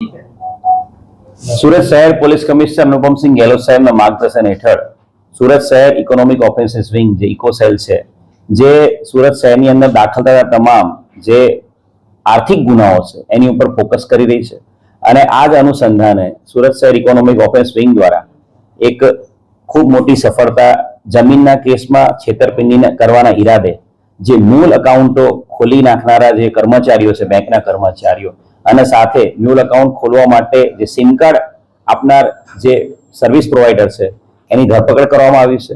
સુરત શહેર police commissioner Anupamsinh Gehlot સાહેબના માર્ગદર્શન હેઠળ સુરત શહેર ઇકોનોમિક ઓફેન્સીસ વિંગ જે ઇકોસેલ છે, જે સુરત શહેરની અંદર દાખલ થતા તમામ જે આર્થિક ગુનાઓ છે એની ઉપર ફોકસ કરી રહી છે. અને આ જ અનુસંધાને સુરત શહેર ઇકોનોમિક ઓફેન્સ વિંગ દ્વારા એક ખૂબ મોટી સફળતા જમીનના કેસમાં છેતરપિંડી કરવાના ઈરાદે જે મૂળ એકાઉન્ટો ખોલી નાખનારા જે કર્મચારીઓ છે, બેંકના કર્મચારીઓ, અને સાથે મ્યુલ એકાઉન્ટ ખોલવા માટે જે સિમ કાર્ડ આપનાર જે સર્વિસ પ્રોવાઈડર છે એની ધરપકડ કરવામાં આવી છે.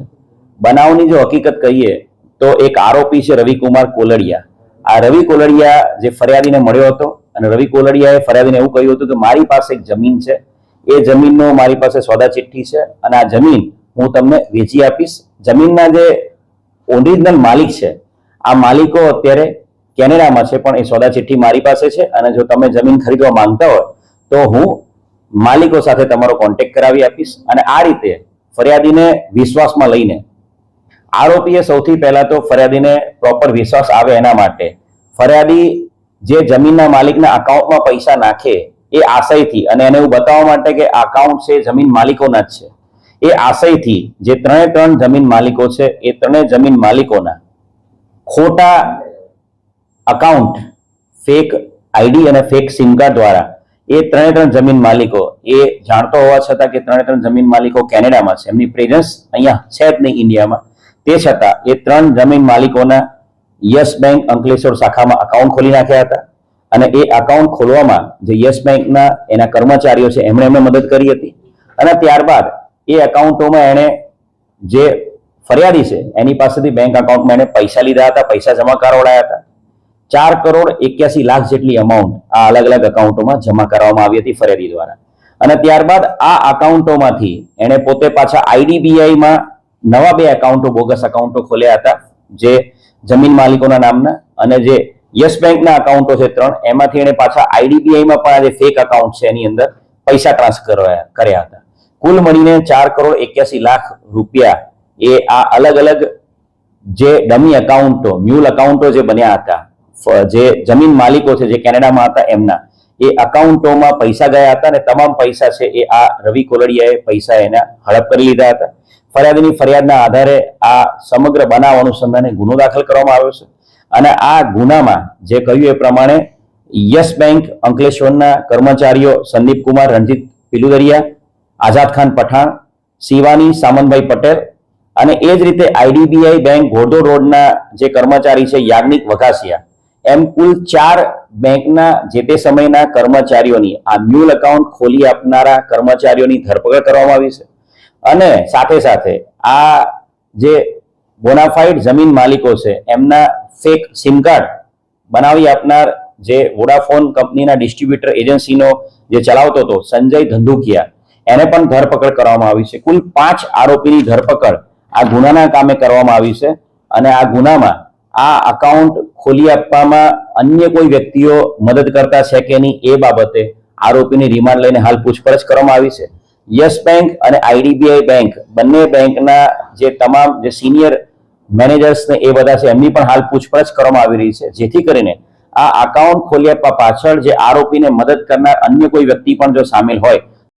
બનાવની જો હકીકત કહીએ તો એક આરોપી છે રવિકુમાર કોલડિયા. આ રવિ કોલડિયા જે ફરિયાદીને મળ્યો હતો અને રવિ કોલડિયાએ ફરિયાદીને એવું કહ્યું હતું કે મારી પાસે એક જમીન છે, એ જમીનનો મારી પાસે સોદા ચિઠ્ઠી છે અને આ જમીન હું તમને વેચી આપીશ. જમીનના જે ઓરિજિનલ માલિક છે, આ માલિકો અત્યારે કેનેડામાં છે, પણ એ સોદા ચિઠ્ઠી મારી પાસે છે અને જો તમે જમીન ખરીદવા માંગતા હોય તો હું માલિકો સાથે તમારો કોન્ટેક્ટ કરાવી આપીશ. અને આ રીતે ફરિયાદીને વિશ્વાસમાં લઈને આરોપીએ સૌથી પહેલા તો ફરિયાદીને પ્રોપર વિશ્વાસ આવે એના માટે ફરિયાદી જે જમીનના માલિકના અકાઉન્ટમાં પૈસા નાખે એ આશયથી, અને એને એવું બતાવવા માટે કે અકાઉન્ટ છે જમીન માલિકોના જ છે, એ આશયથી જે ત્રણ જમીન માલિકો છે એ ત્રણેય જમીન માલિકોના ખોટા અકાઉન્ટ, ફેક આઈડી અને ફેક સિમ કાર્ડ દ્વારા એ ત્રણ જમીન માલિકો એ જાણતો હોવા છતાં કે ત્રણ જમીન માલિકો કેનેડામાં છે, એમની પ્રેઝન્સ અહીંયા છે જ નહીં ઇન્ડિયામાં, તે છતાં એ ત્રણ જમીન માલિકોના યસ બેંક અંકલેશ્વર શાખામાં અકાઉન્ટ ખોલી નાખ્યા હતા. અને એ અકાઉન્ટ ખોલવામાં જે યસ બેંકના એના કર્મચારીઓ છે એમણે મદદ કરી હતી. અને ત્યારબાદ એ અકાઉન્ટોમાં એણે જે ફરિયાદી છે એની પાસેથી બેંક અકાઉન્ટમાં એણે પૈસા લીધા હતા, પૈસા જમા કરાવડાયા હતા. 4,81,00,000 જેટલી અમાઉન્ટ આ અલગ અલગ અકાઉન્ટોમાં જમા કરવામાં આવી હતી ફરિયાદી દ્વારા. અને ત્યારબાદ આ અકાઉન્ટોમાંથી એણે પોતે પાછા આઈડીબીઆઈમાં નવા 2 એકાઉન્ટો, બોગસ એકાઉન્ટો ખોલ્યા હતા જે જમીન માલિકોના નામના, અને જે યસ બેંકના એકાઉન્ટો છે 3, એમાંથી એણે પાછા આઈડીબીઆઈમાં પણ આ જે ફેક એકાઉન્ટ છે એની અંદર પૈસા ટ્રાન્સફર કર્યા હતા. કુલ મળીને 4,81,00,000 રૂપિયા એ આ અલગ અલગ જે ડમી એકાઉન્ટો, મ્યુલ એકાઉન્ટો જે બન્યા હતા, જે જમીન માલિકો છે જે કેનેડામાં હતા એમના, એ અકાઉન્ટોમાં પૈસા ગયા હતા અને તમામ પૈસા છે એ આ રવિ કોલડિયાએ પૈસા એના હડપ કરી લીધા હતા. ફરિયાદીની ફરિયાદના આધારે આ સમગ્ર બનાવ અનુસંધાને ગુનો દાખલ કરવામાં આવ્યો છે. અને આ ગુનામાં જે કહ્યું એ પ્રમાણે યસ બેંક અંકલેશ્વરના કર્મચારીઓ સંદીપ કુમાર રણજીત પિલુદરિયા, આઝાદ ખાન પઠાણ, શિવાની સામંતભાઈ પટેલ, અને એ જ રીતે આઈડીબીઆઈ બેંક ઘોડદોડ રોડના જે કર્મચારી છે યાજ્ઞિક વઘાસિયા, એમ કુલ 4 બેંકના જે તે સમયના કર્મચારીઓની આ મ્યુલ એકાઉન્ટ ખોલી આપનારા કર્મચારીઓની ધરપકડ કરવામાં આવી છે. અને સાથે સાથે આ જે બોનાફાઇડ જમીન માલિકો છે એમના ફેક સિમ કાર્ડ બનાવી આપનાર જે વોડાફોન કંપનીના ડિસ્ટ્રીબ્યુટર એજન્સીનો જે ચલાવતો હતો સંજય ધંધુકિયા, એને પણ ધરપકડ કરવામાં આવી છે. કુલ 5 આરોપીની ધરપકડ આ ગુનાના કામે કરવામાં આવી છે. અને આ ગુનામાં આ અકાઉન્ટ ખોલી આપવામાં અન્ય કોઈ વ્યક્તિઓ મદદ કરતા છે કે નહીં એ બાબતે આરોપીની રિમાન્ડ લઈને હાલ પૂછપરછ કરવામાં આવી છે. યસ બેંક અને આઈડીબીઆઈ બેંક બંને બેંકના જે તમામ જે સિનિયર મેનેજર્સ ને એ બધા છે એમની પણ હાલ પૂછપરછ કરવામાં આવી રહી છે, જેથી કરીને આ અકાઉન્ટ ખોલી આપવા પાછળ જે આરોપીને મદદ કરનાર અન્ય કોઈ વ્યક્તિ પણ જો સામેલ હોય